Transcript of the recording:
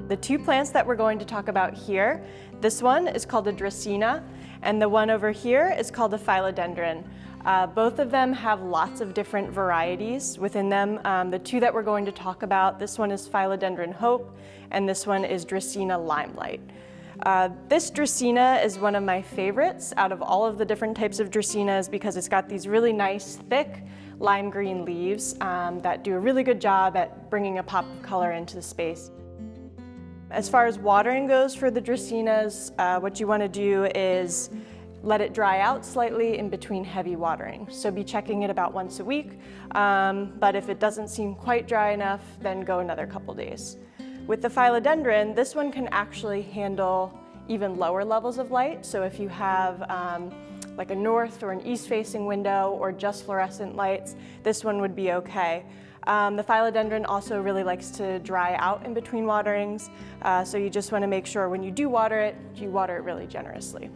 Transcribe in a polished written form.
The two plants that we're going to talk about here, this one is called a Dracaena, and the one over here is called a Philodendron. Both of them have lots of different varieties within them. The two that we're going to talk about, this one is Philodendron Hope, and this one is Dracaena Limelight. This Dracaena is one of my favorites out of all of the different types of Dracaenas because it's got these really nice, thick, lime green leaves that do a really good job at bringing a pop of color into the space. As far as watering goes for the Dracaenas, what you want to do is let it dry out slightly in between heavy watering. So be checking it about once a week, but if it doesn't seem quite dry enough, then go another couple days. With the Philodendron, this one can actually handle even lower levels of light. So if you have like a north or an east-facing window or just fluorescent lights, this one would be okay. The Philodendron also really likes to dry out in between waterings, so you just want to make sure when you do water it, you water it really generously.